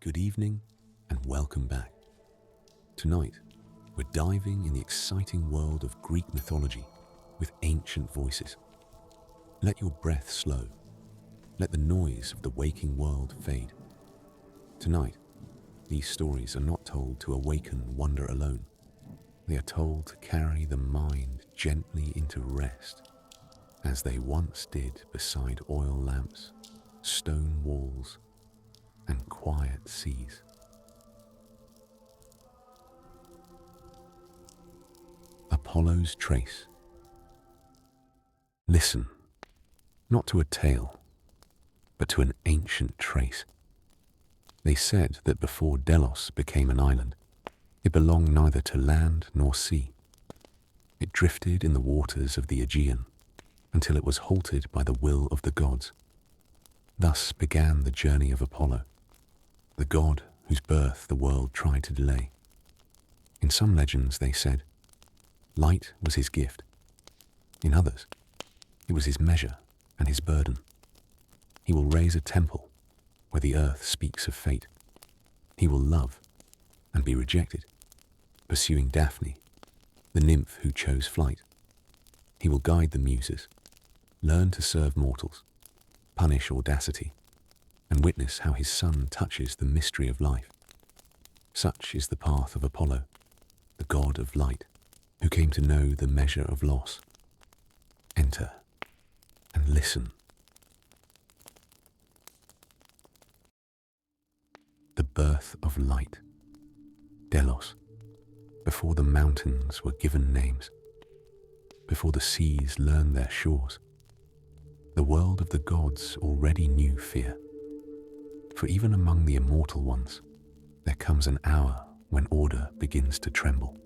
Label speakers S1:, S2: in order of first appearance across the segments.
S1: Good evening and welcome back. Tonight, we're diving in the exciting world of Greek mythology with ancient voices. Let your breath slow. Let the noise of the waking world fade. Tonight, these stories are not told to awaken wonder alone. They are told to carry the mind gently into rest, as they once did beside oil lamps, stone walls, and quiet seas. Apollo's Trace. Listen, not to a tale, but to an ancient trace. They said that before Delos became an island, it belonged neither to land nor sea. It drifted in the waters of the Aegean until it was halted by the will of the gods. Thus began the journey of Apollo, the god whose birth the world tried to delay. In some legends, they said, light was his gift. In others, it was his measure and his burden. He will raise a temple where the earth speaks of fate. He will love and be rejected, pursuing Daphne, the nymph who chose flight. He will guide the Muses, learn to serve mortals, punish audacity, and witness how his son touches the mystery of life. Such is the path of Apollo, the god of light, who came to know the measure of loss. Enter and listen. The birth of light. Delos, before the mountains were given names, before the seas learned their shores, the world of the gods already knew fear. For even among the immortal ones, there comes an hour when order begins to tremble,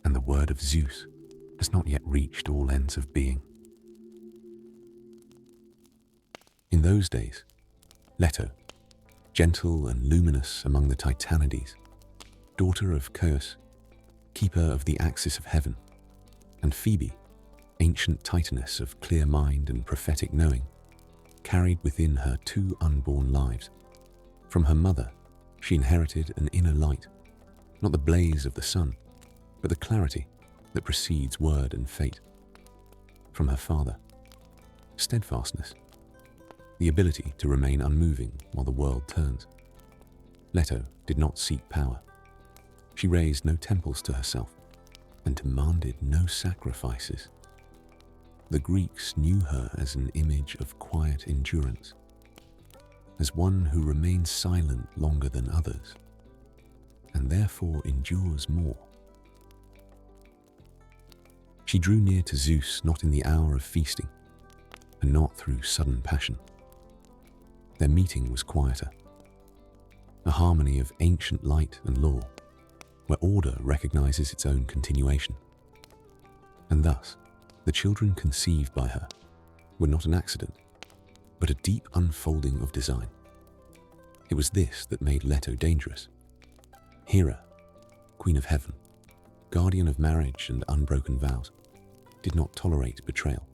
S1: and the word of Zeus has not yet reached all ends of being. In those days, Leto, gentle and luminous among the Titanides, daughter of Chaos, keeper of the axis of heaven, and Phoebe, ancient Titaness of clear mind and prophetic knowing, carried within her two unborn lives. From her mother, she inherited an inner light, not the blaze of the sun, but the clarity that precedes word and fate. From her father, steadfastness, the ability to remain unmoving while the world turns. Leto did not seek power. She raised no temples to herself and demanded no sacrifices. The Greeks knew her as an image of quiet endurance, as one who remains silent longer than others, and therefore endures more. She drew near to Zeus not in the hour of feasting, and not through sudden passion. Their meeting was quieter, a harmony of ancient light and law, where order recognizes its own continuation. And thus, the children conceived by her were not an accident, but a deep unfolding of design. It was this that made Leto dangerous. Hera, queen of heaven, guardian of marriage and unbroken vows, did not tolerate betrayal.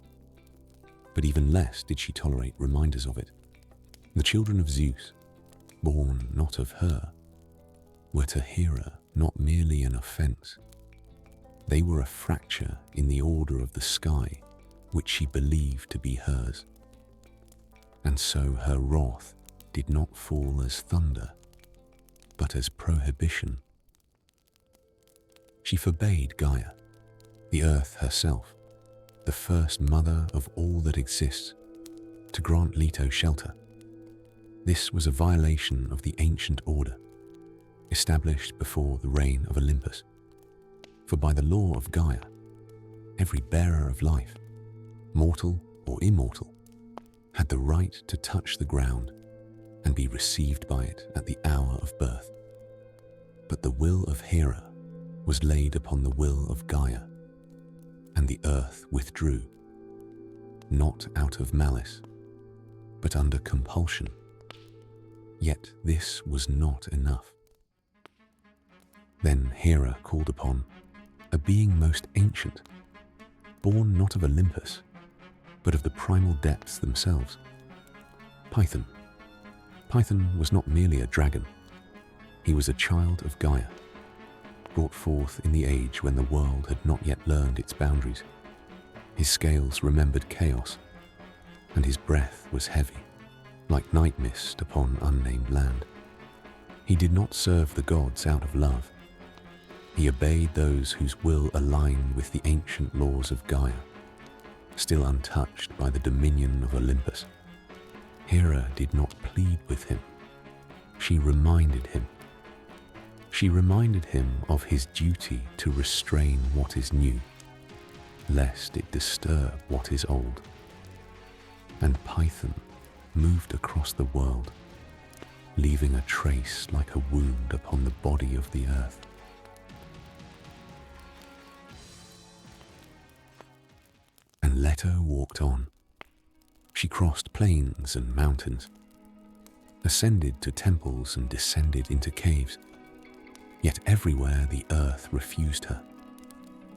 S1: But even less did she tolerate reminders of it. The children of Zeus, born not of her, were to Hera not merely an offense. They were a fracture in the order of the sky, which she believed to be hers. And so her wrath did not fall as thunder, but as prohibition. She forbade Gaia, the earth herself, the first mother of all that exists, to grant Leto shelter. This was a violation of the ancient order, established before the reign of Olympus. For by the law of Gaia, every bearer of life, mortal or immortal, had the right to touch the ground and be received by it at the hour of birth. But the will of Hera was laid upon the will of Gaia, and the earth withdrew, not out of malice, but under compulsion. Yet this was not enough. Then Hera called upon a being most ancient, born not of Olympus, but of the primal depths themselves. Python. Python was not merely a dragon, He was a child of Gaia, brought forth in the age when the world had not yet learned its boundaries. His scales remembered chaos, and his breath was heavy, like night mist upon unnamed land. He did not serve the gods out of love. He obeyed those whose will aligned with the ancient laws of Gaia, still untouched by the dominion of Olympus. Hera did not plead with him. She reminded him. She reminded him of his duty to restrain what is new, lest it disturb what is old. And Python moved across the world, leaving a trace like a wound upon the body of the earth. And Leto walked on. She crossed plains and mountains, ascended to temples and descended into caves. Yet everywhere the earth refused her.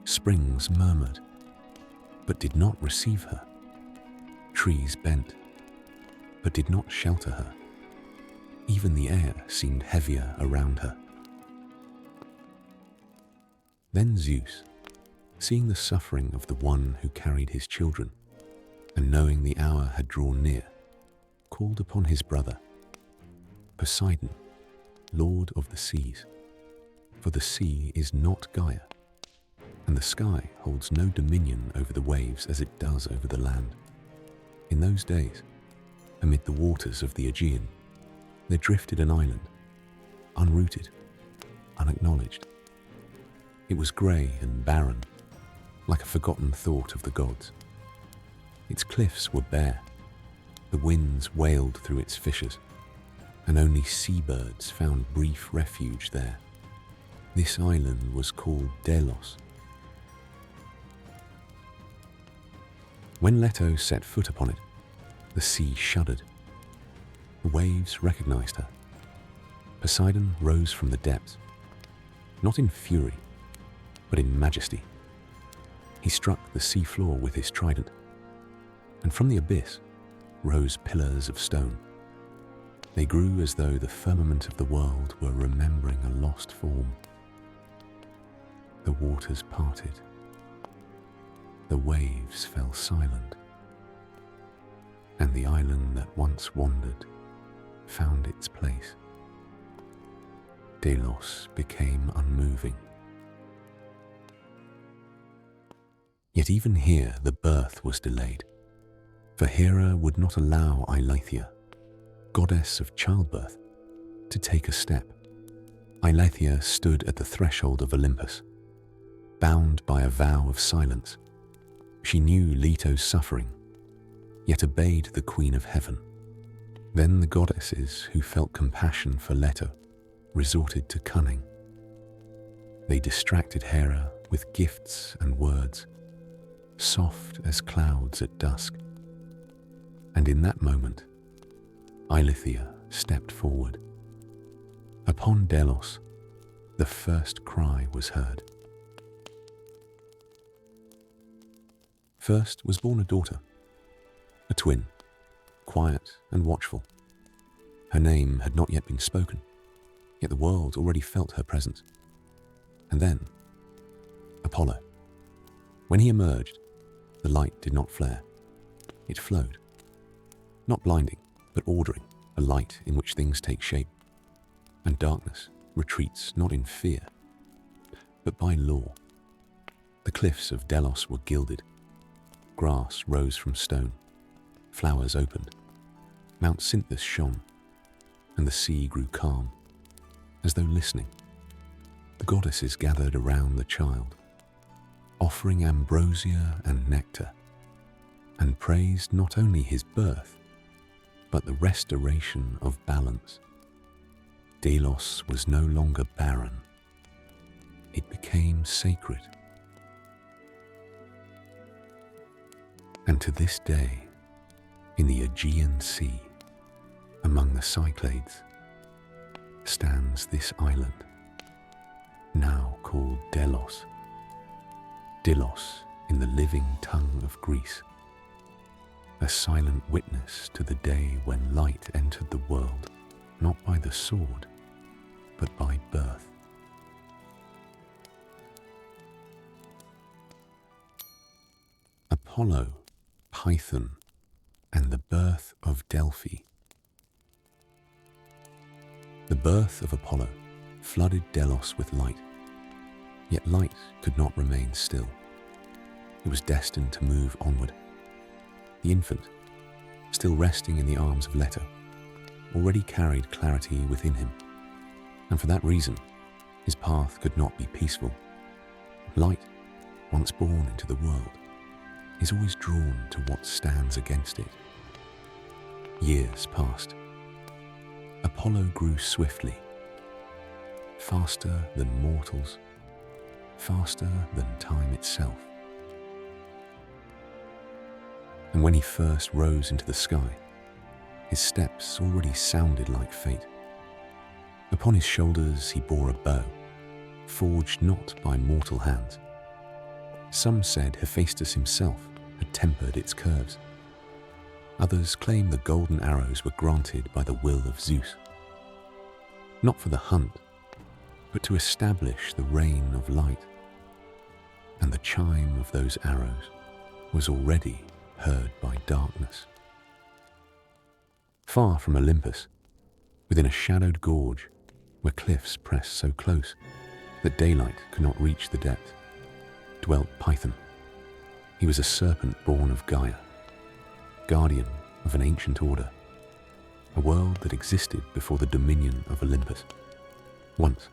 S1: Springs murmured, but did not receive her. Trees bent, but did not shelter her. Even the air seemed heavier around her. Then Zeus, seeing the suffering of the one who carried his children, and knowing the hour had drawn near, called upon his brother, Poseidon, lord of the seas. For the sea is not Gaia, and the sky holds no dominion over the waves as it does over the land. In those days, amid the waters of the Aegean, there drifted an island, unrooted, unacknowledged. It was grey and barren, like a forgotten thought of the gods. Its cliffs were bare, the winds wailed through its fissures, and only seabirds found brief refuge there. This island was called Delos. When Leto set foot upon it, the sea shuddered. The waves recognized her. Poseidon rose from the depths, not in fury, but in majesty. He struck the sea floor with his trident, and from the abyss rose pillars of stone. They grew as though the firmament of the world were remembering a lost form. The waters parted. The waves fell silent. And the island that once wandered found its place. Delos became unmoving. Yet even here the birth was delayed, for Hera would not allow Eileithyia, goddess of childbirth, to take a step. Eileithyia stood at the threshold of Olympus, bound by a vow of silence. She knew Leto's suffering, yet obeyed the Queen of Heaven. Then the goddesses who felt compassion for Leto resorted to cunning. They distracted Hera with gifts and words, soft as clouds at dusk. And in that moment, Eileithyia stepped forward. Upon Delos, the first cry was heard. First was born a daughter, a twin, quiet and watchful. Her name had not yet been spoken, yet the world already felt her presence. And then, Apollo. When he emerged, the light did not flare. It flowed, not blinding, but ordering, a light in which things take shape, and darkness retreats not in fear, but by law. The cliffs of Delos were gilded. Grass rose from stone, flowers opened, Mount Cynthus shone, and the sea grew calm, as though listening. The goddesses gathered around the child, offering ambrosia and nectar, and praised not only his birth, but the restoration of balance. Delos was no longer barren. It became sacred. And to this day, in the Aegean Sea, among the Cyclades, stands this island, now called Delos. Delos in the living tongue of Greece, a silent witness to the day when light entered the world, not by the sword, but by birth. Apollo, Python, and the birth of Delphi. The birth of Apollo flooded Delos with light, yet light could not remain still. It was destined to move onward. The infant, still resting in the arms of Leto, already carried clarity within him, and for that reason, his path could not be peaceful. Light, once born into the world, is always drawn to what stands against it. Years passed. Apollo grew swiftly, faster than mortals, faster than time itself. And when he first rose into the sky, his steps already sounded like fate. Upon his shoulders he bore a bow, forged not by mortal hands. Some said Hephaestus himself had tempered its curves. Others claim the golden arrows were granted by the will of Zeus, not for the hunt, but to establish the reign of light. And the chime of those arrows was already heard by darkness. Far from Olympus, within a shadowed gorge where cliffs pressed so close that daylight could not reach the depth, dwelt Python. He was a serpent born of Gaia, guardian of an ancient order, a world that existed before the dominion of Olympus. Once,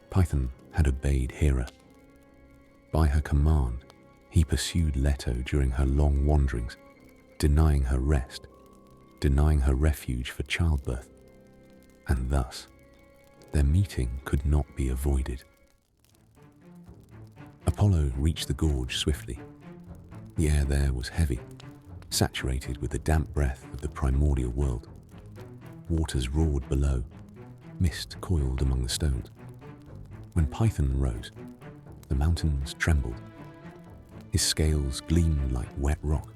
S1: Python had obeyed Hera. By her command, he pursued Leto during her long wanderings, denying her rest, denying her refuge for childbirth, and thus their meeting could not be avoided. Apollo reached the gorge swiftly. The air there was heavy, saturated with the damp breath of the primordial world. Waters roared below, mist coiled among the stones. When Python rose, the mountains trembled. His scales gleamed like wet rock.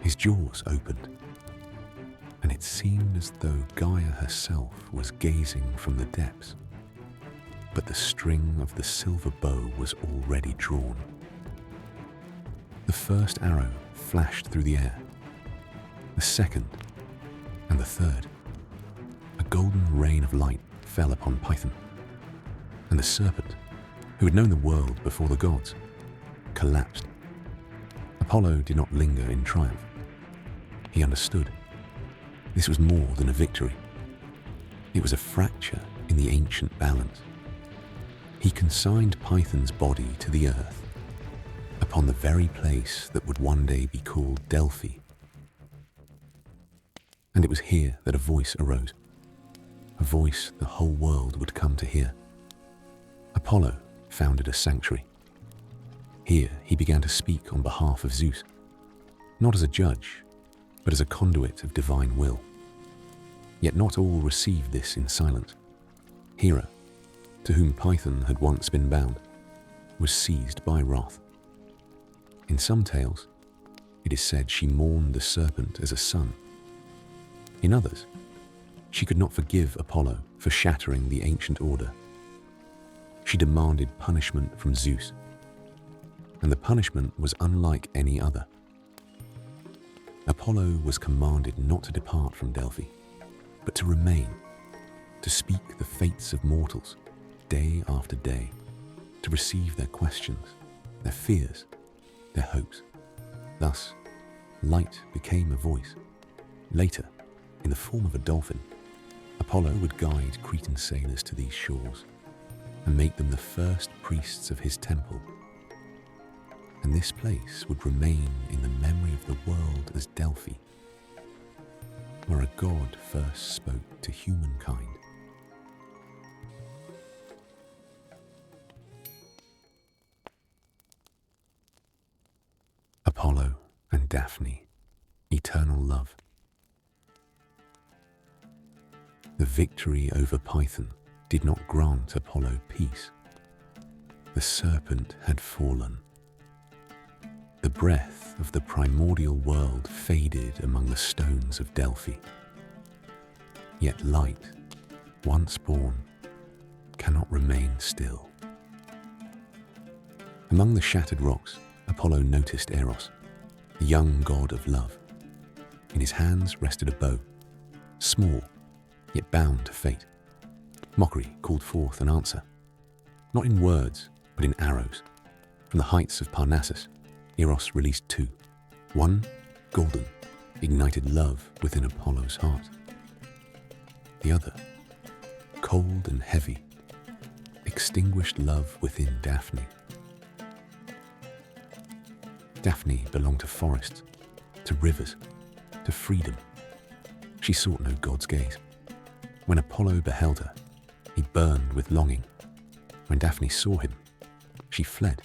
S1: His jaws opened, and it seemed as though Gaia herself was gazing from the depths. But the string of the silver bow was already drawn. The first arrow flashed through the air, the second, and the third. A golden rain of light fell upon Python, and the serpent, who had known the world before the gods, collapsed. Apollo did not linger in triumph. He understood. This was more than a victory. It was a fracture in the ancient balance. He consigned Python's body to the earth, upon the very place that would one day be called Delphi. And it was here that a voice arose, a voice the whole world would come to hear. Apollo founded a sanctuary. Here he began to speak on behalf of Zeus, not as a judge, but as a conduit of divine will. Yet not all received this in silence. Hera, to whom Python had once been bound, was seized by wrath. In some tales, it is said she mourned the serpent as a son. In others, she could not forgive Apollo for shattering the ancient order. She demanded punishment from Zeus, and the punishment was unlike any other. Apollo was commanded not to depart from Delphi, but to remain, to speak the fates of mortals day after day, to receive their questions, their fears, their hopes. Thus, light became a voice. Later, in the form of a dolphin, Apollo would guide Cretan sailors to these shores and make them the first priests of his temple. And this place would remain in the memory of the world as Delphi, where a god first spoke to humankind. Apollo and Daphne, eternal love. The victory over Python did not grant Apollo peace. The serpent had fallen. The breath of the primordial world faded among the stones of Delphi. Yet light, once born, cannot remain still. Among the shattered rocks, Apollo noticed Eros, the young god of love. In his hands rested a bow, small, yet bound to fate. Mockery called forth an answer, not in words, but in arrows. From the heights of Parnassus, Eros released two. One, golden, ignited love within Apollo's heart. The other, cold and heavy, extinguished love within Daphne. Daphne belonged to forests, to rivers, to freedom. She sought no god's gaze. When Apollo beheld her, he burned with longing. When Daphne saw him, she fled.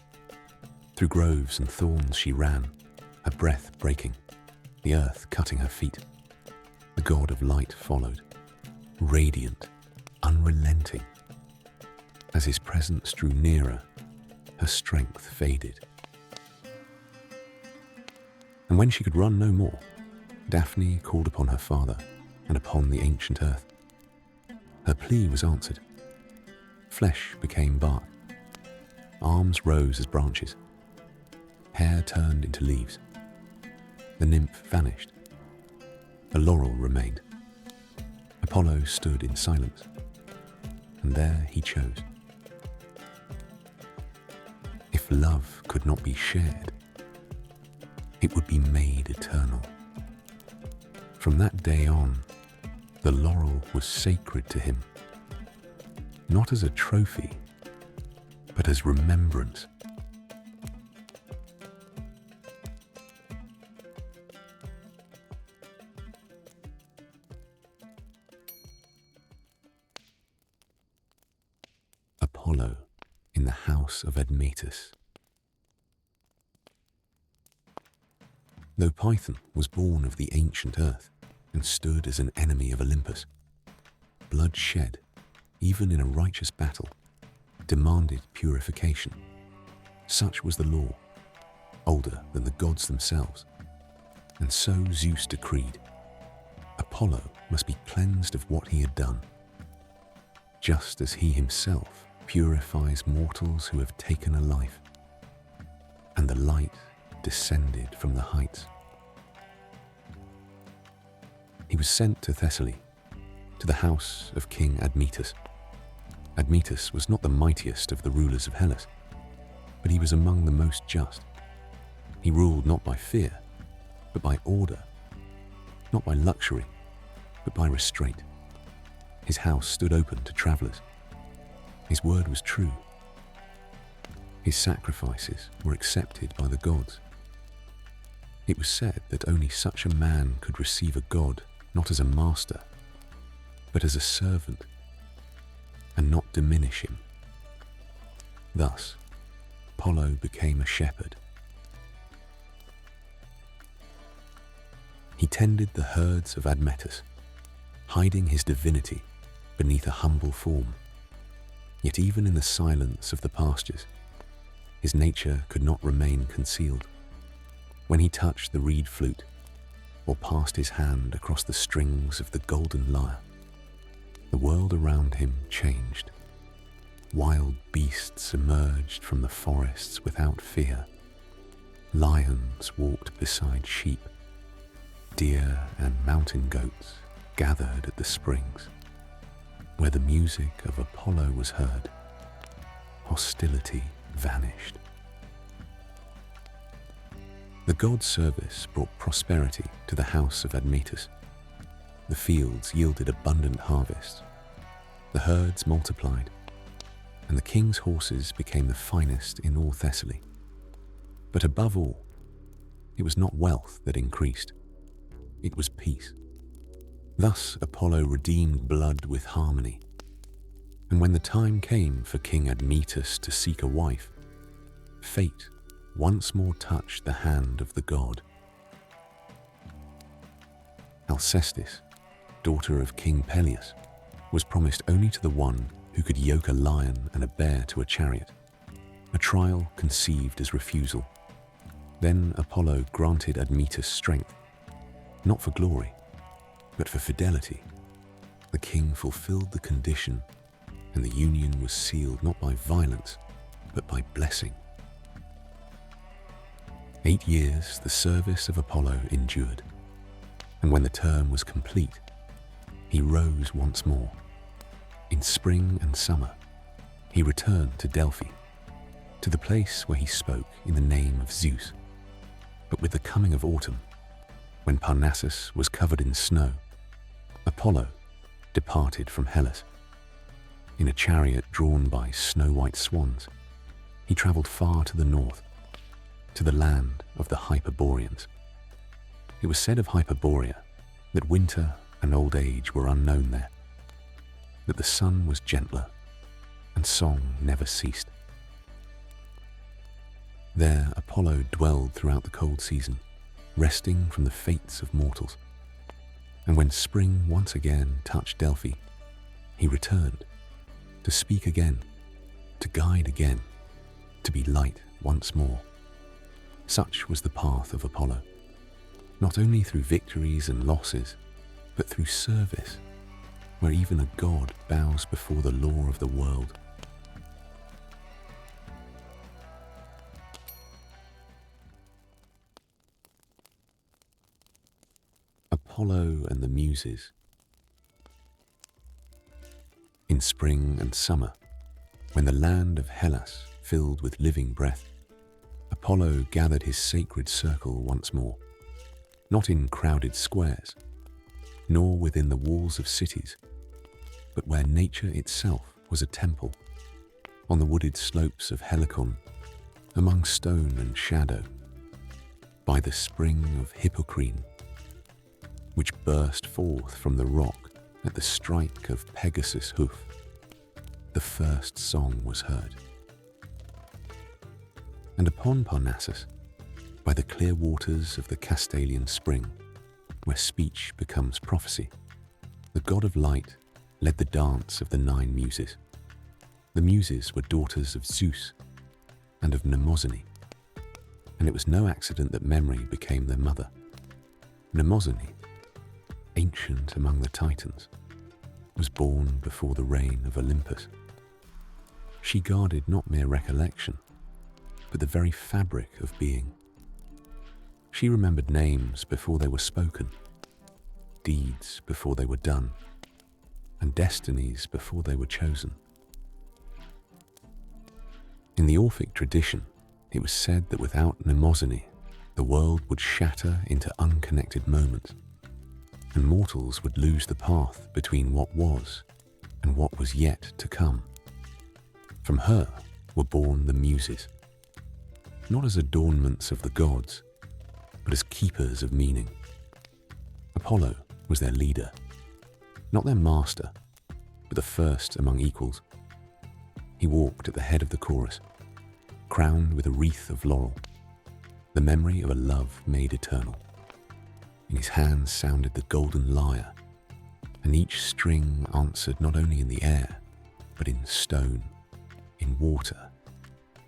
S1: Through groves and thorns she ran, her breath breaking, the earth cutting her feet. The god of light followed, radiant, unrelenting. As his presence drew nearer, her strength faded. And when she could run no more, Daphne called upon her father and upon the ancient earth. Her plea was answered. Flesh became bark. Arms rose as branches. Hair turned into leaves. The nymph vanished. A laurel remained. Apollo stood in silence, and there he chose. If love could not be shared, it would be made eternal. From that day on, the laurel was sacred to him, not as a trophy, but as remembrance. Apollo in the house of Admetus. Though Python was born of the ancient earth and stood as an enemy of Olympus, blood shed, even in a righteous battle, demanded purification. Such was the law, older than the gods themselves. And so Zeus decreed, Apollo must be cleansed of what he had done, just as he himself purifies mortals who have taken a life. And the light descended from the heights. He was sent to Thessaly, to the house of King Admetus. Admetus was not the mightiest of the rulers of Hellas, but he was among the most just. He ruled not by fear, but by order, not by luxury, but by restraint. His house stood open to travelers. His word was true. His sacrifices were accepted by the gods. It was said that only such a man could receive a god not as a master, but as a servant, and not diminish him. Thus, Apollo became a shepherd. He tended the herds of Admetus, hiding his divinity beneath a humble form. Yet even in the silence of the pastures, his nature could not remain concealed. When he touched the reed flute, or passed his hand across the strings of the golden lyre, the world around him changed. Wild beasts emerged from the forests without fear. Lions walked beside sheep. Deer and mountain goats gathered at the springs. Where the music of Apollo was heard, hostility vanished. The god's service brought prosperity to the house of Admetus. The fields yielded abundant harvests. The herds multiplied, and the king's horses became the finest in all Thessaly. But above all, it was not wealth that increased. It was peace. Thus Apollo redeemed blood with harmony. And when the time came for King Admetus to seek a wife, fate once more touched the hand of the god. Alcestis, daughter of King Peleus, was promised only to the one who could yoke a lion and a bear to a chariot, a trial conceived as refusal. Then Apollo granted Admetus strength, not for glory, but for fidelity. The king fulfilled the condition and the union was sealed not by violence, but by blessing. 8 years the service of Apollo endured, and when the term was complete, he rose once more. In spring and summer, he returned to Delphi, to the place where he spoke in the name of Zeus. But with the coming of autumn, when Parnassus was covered in snow, Apollo departed from Hellas. In a chariot drawn by snow-white swans, he travelled far to the north, to the land of the Hyperboreans. It was said of Hyperborea that winter and old age were unknown there, that the sun was gentler and song never ceased. There Apollo dwelled throughout the cold season, resting from the fates of mortals. And when spring once again touched Delphi, he returned to speak again, to guide again, to be light once more. Such was the path of Apollo, not only through victories and losses, but through service, where even a god bows before the law of the world. Apollo and the Muses. In spring and summer, when the land of Hellas filled with living breath, Apollo gathered his sacred circle once more, not in crowded squares, nor within the walls of cities, but where nature itself was a temple, on the wooded slopes of Helicon, among stone and shadow, by the spring of Hippocrene, which burst forth from the rock at the strike of Pegasus' hoof. The first song was heard. And upon Parnassus, by the clear waters of the Castalian spring, where speech becomes prophecy, the god of light led the dance of the 9 Muses. The Muses were daughters of Zeus and of Mnemosyne, and it was no accident that memory became their mother. Mnemosyne, ancient among the Titans, was born before the reign of Olympus. She guarded not mere recollection, but the very fabric of being. She remembered names before they were spoken, deeds before they were done, and destinies before they were chosen. In the Orphic tradition, it was said that without Mnemosyne, the world would shatter into unconnected moments, and mortals would lose the path between what was and what was yet to come. From her were born the Muses, not as adornments of the gods, but as keepers of meaning. Apollo was their leader, not their master, but the first among equals. He walked at the head of the chorus, crowned with a wreath of laurel, the memory of a love made eternal. In his hands sounded the golden lyre, and each string answered not only in the air, but in stone, in water,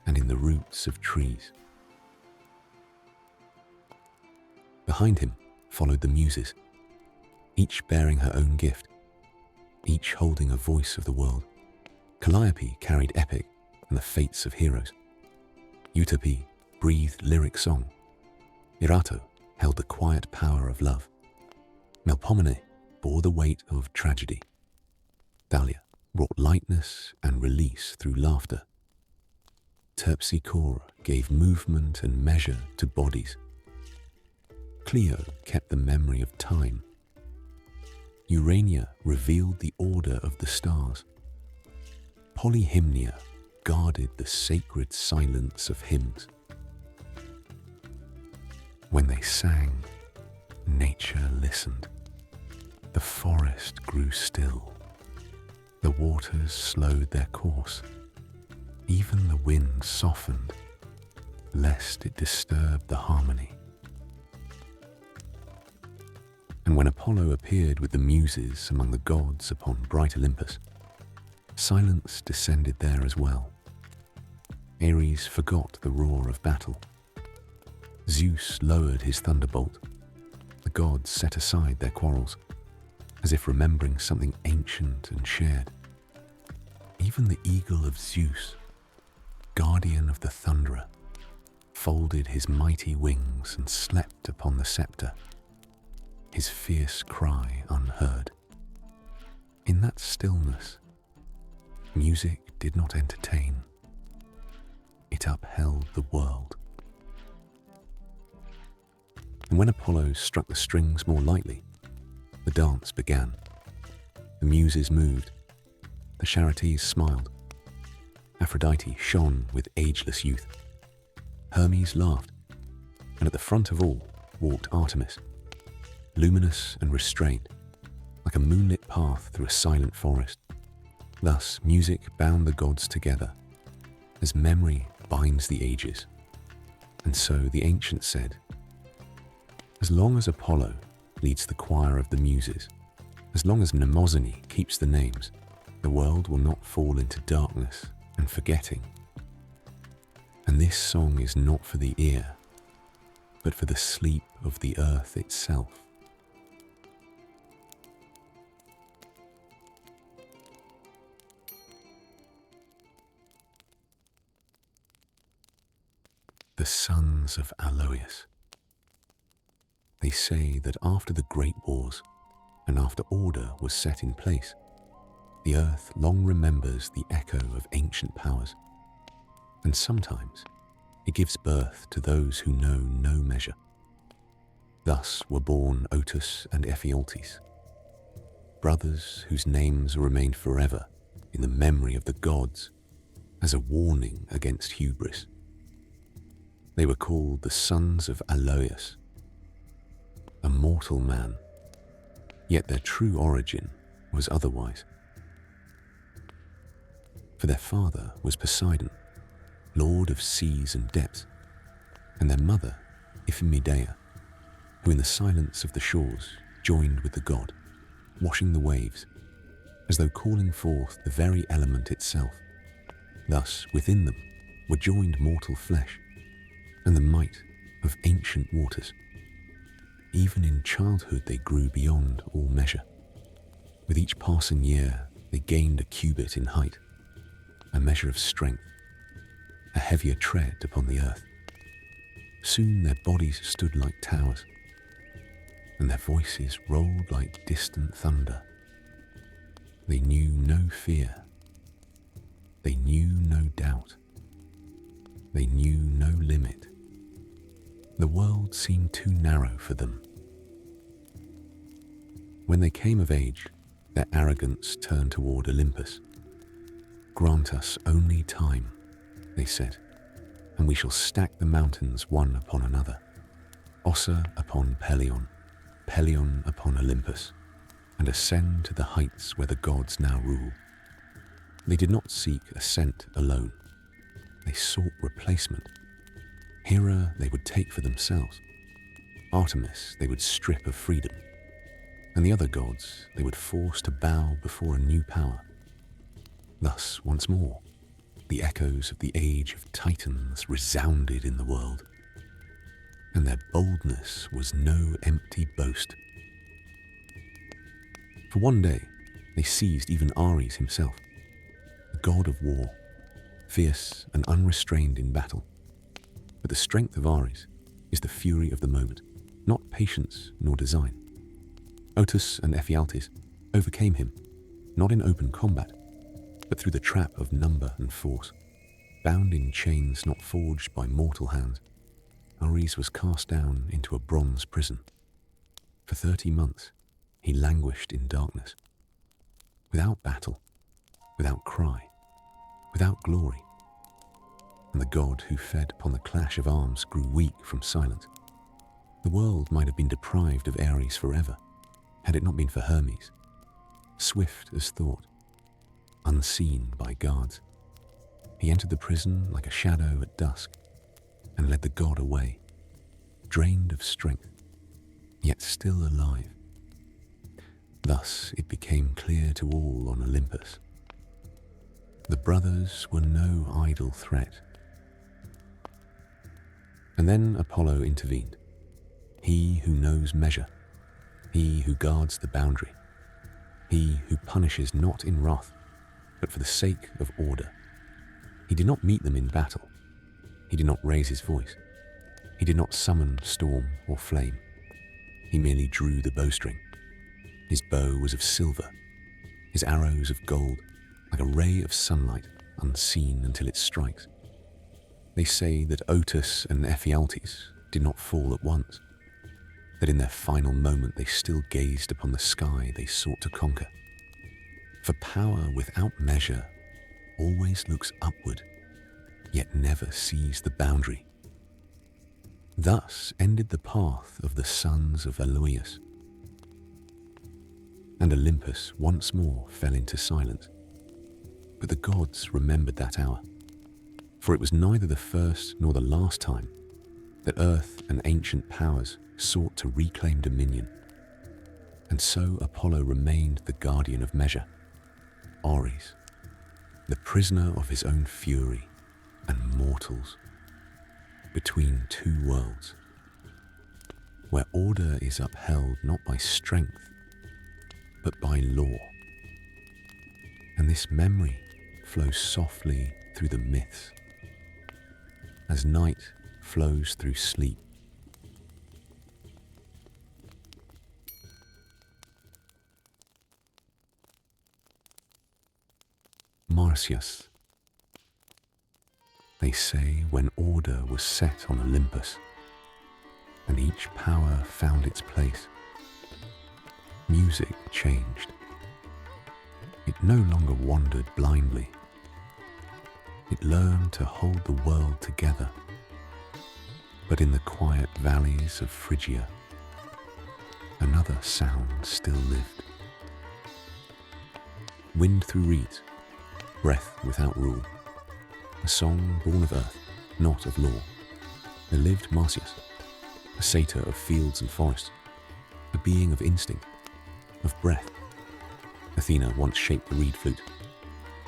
S1: and in the roots of trees. Behind him followed the Muses, each bearing her own gift, each holding a voice of the world. Calliope carried epic and the fates of heroes. Euterpe breathed lyric song. Erato held the quiet power of love. Melpomene bore the weight of tragedy. Thalia brought lightness and release through laughter. Terpsichore gave movement and measure to bodies. Clio kept the memory of time. Urania revealed the order of the stars. Polyhymnia guarded the sacred silence of hymns. When they sang, nature listened. The forest grew still. The waters slowed their course. Even the wind softened, lest it disturb the harmony. And when Apollo appeared with the Muses among the gods upon bright Olympus, silence descended there as well. Ares forgot the roar of battle. Zeus lowered his thunderbolt. The gods set aside their quarrels, as if remembering something ancient and shared. Even the eagle of Zeus, guardian of the thunderer, folded his mighty wings and slept upon the scepter, his fierce cry unheard. In that stillness, music did not entertain. It upheld the world. And when Apollo struck the strings more lightly, the dance began. The Muses moved. The Charites smiled. Aphrodite shone with ageless youth. Hermes laughed, and at the front of all walked Artemis, luminous and restrained, like a moonlit path through a silent forest. Thus music bound the gods together, as memory binds the ages. And so the ancients said, as long as Apollo leads the choir of the Muses, as long as Mnemosyne keeps the names, the world will not fall into darkness and forgetting. And this song is not for the ear, but for the sleep of the earth itself. The sons of Aloeus. They say that after the great wars, and after order was set in place, the earth long remembers the echo of ancient powers, and sometimes it gives birth to those who know no measure. Thus were born Otus and Ephialtes, brothers whose names remained forever in the memory of the gods as a warning against hubris. They were called the sons of Aloeus, a mortal man, yet their true origin was otherwise. For their father was Poseidon, lord of seas and depths, and their mother Iphimedeia, who in the silence of the shores joined with the god, washing the waves, as though calling forth the very element itself. Thus within them were joined mortal flesh, and the might of ancient waters. Even in childhood they grew beyond all measure. With each passing year they gained a cubit in height, a measure of strength, a heavier tread upon the earth. Soon their bodies stood like towers, and their voices rolled like distant thunder. They knew no fear. They knew no doubt. They knew no limit. The world seemed too narrow for them. When they came of age, their arrogance turned toward Olympus. Grant us only time, they said, and we shall stack the mountains one upon another, Ossa upon Pelion, Pelion upon Olympus, and ascend to the heights where the gods now rule. They did not seek ascent alone. They sought replacement. Hera they would take for themselves. Artemis they would strip of freedom. And the other gods they would force to bow before a new power. Thus, once more, the echoes of the age of Titans resounded in the world. And their boldness was no empty boast. For one day, they seized even Ares himself, the god of war, fierce and unrestrained in battle. But the strength of Ares is the fury of the moment, not patience nor design. Otus and Ephialtes overcame him, not in open combat, but through the trap of number and force. Bound in chains not forged by mortal hands, Ares was cast down into a bronze prison. For 30 months, he languished in darkness, without battle, without cry, without glory. And the god who fed upon the clash of arms grew weak from silence. The world might have been deprived of Ares forever, had it not been for Hermes, swift as thought, unseen by guards. He entered the prison like a shadow at dusk and led the god away, drained of strength, yet still alive. Thus it became clear to all on Olympus. The brothers were no idle threat. And then Apollo intervened, he who knows measure, he who guards the boundary, he who punishes not in wrath, but for the sake of order. He did not meet them in battle. He did not raise his voice. He did not summon storm or flame. He merely drew the bowstring. His bow was of silver, his arrows of gold, like a ray of sunlight, unseen until it strikes. They say that Otus and Ephialtes did not fall at once, that in their final moment they still gazed upon the sky they sought to conquer. For power without measure always looks upward, yet never sees the boundary. Thus ended the path of the sons of Aloeus, and Olympus once more fell into silence. But the gods remembered that hour, for it was neither the first nor the last time that earth and ancient powers sought to reclaim dominion. And so Apollo remained the guardian of measure, Ares, the prisoner of his own fury and mortals, between two worlds, where order is upheld not by strength, but by law. And this memory flows softly through the myths, as night flows through sleep. Marsyas. They say when order was set on Olympus, and each power found its place, music changed. It no longer wandered blindly. It learned to hold the world together. But in the quiet valleys of Phrygia, another sound still lived. Wind through reeds, breath without rule, a song born of earth, not of law. There lived Marsyas, a satyr of fields and forests, a being of instinct, of breath. Athena once shaped the reed flute,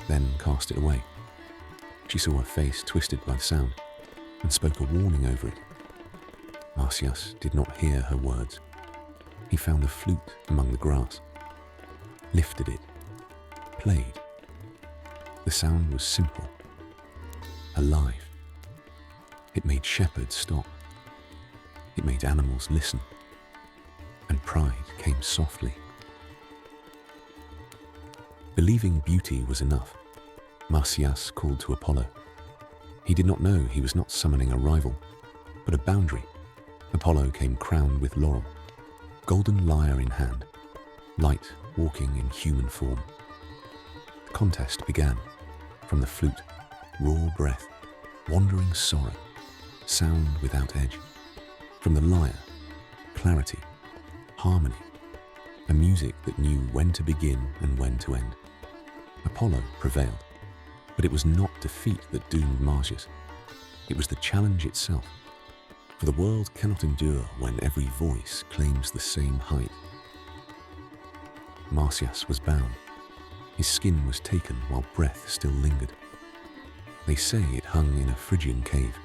S1: then cast it away. She saw her face twisted by the sound and spoke a warning over it. Marsyas did not hear her words. He found a flute among the grass, lifted it, played. The sound was simple, alive. It made shepherds stop. It made animals listen, and pride came softly. Believing beauty was enough, Marsyas called to Apollo. He did not know he was not summoning a rival, but a boundary. Apollo came crowned with laurel, golden lyre in hand, light walking in human form. The contest began. From the flute, raw breath, wandering sorrow, sound without edge. From the lyre, clarity, harmony, a music that knew when to begin and when to end. Apollo prevailed, but it was not defeat that doomed Marsyas. It was the challenge itself. For the world cannot endure when every voice claims the same height. Marsyas was bound. His skin was taken while breath still lingered. They say it hung in a Phrygian cave.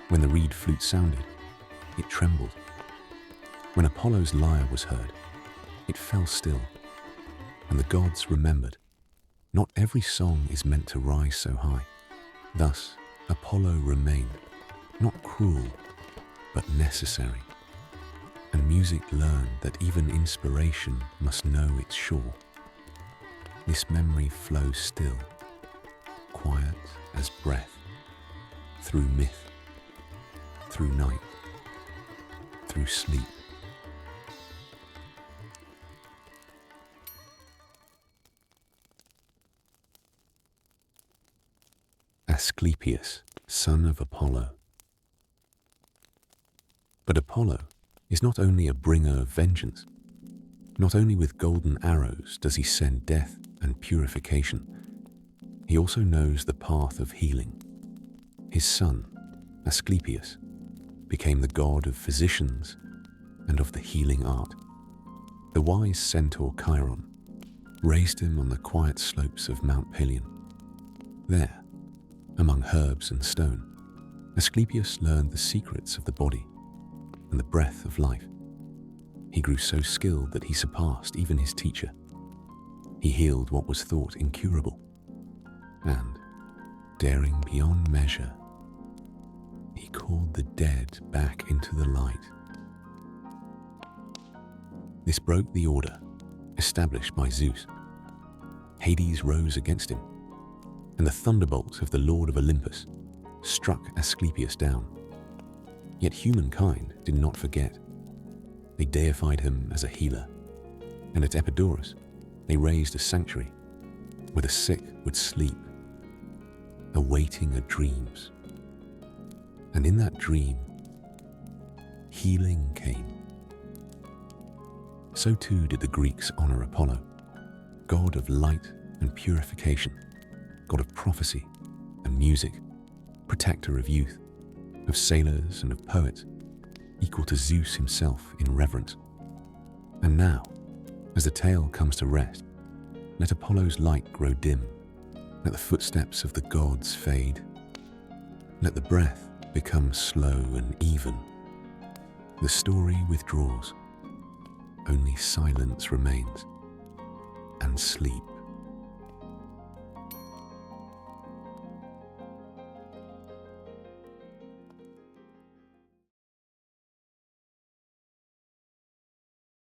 S1: When the reed flute sounded, it trembled. When Apollo's lyre was heard, it fell still. And the gods remembered. Not every song is meant to rise so high. Thus, Apollo remained, not cruel, but necessary. And music learned that even inspiration must know its shore. This memory flows still, quiet as breath, through myth, through night, through sleep. Asclepius, son of Apollo. But Apollo is not only a bringer of vengeance. Not only with golden arrows does he send death and purification, he also knows the path of healing. His son, Asclepius, became the god of physicians and of the healing art. The wise centaur Chiron raised him on the quiet slopes of Mount Pelion. There, among herbs and stone, Asclepius learned the secrets of the body and the breath of life. He grew so skilled that he surpassed even his teacher. He healed what was thought incurable, and, daring beyond measure, he called the dead back into the light. This broke the order established by Zeus. Hades rose against him, and the thunderbolts of the Lord of Olympus struck Asclepius down. Yet humankind did not forget. They deified him as a healer, and at Epidaurus they raised a sanctuary where the sick would sleep, awaiting a dreams. And in that dream, healing came. So too did the Greeks honor Apollo, god of light and purification, god of prophecy and music, protector of youth, of sailors and of poets, equal to Zeus himself in reverence. And now, as the tale comes to rest, let Apollo's light grow dim, let the footsteps of the gods fade, let the breath become slow and even. The story withdraws, only silence remains, and sleep.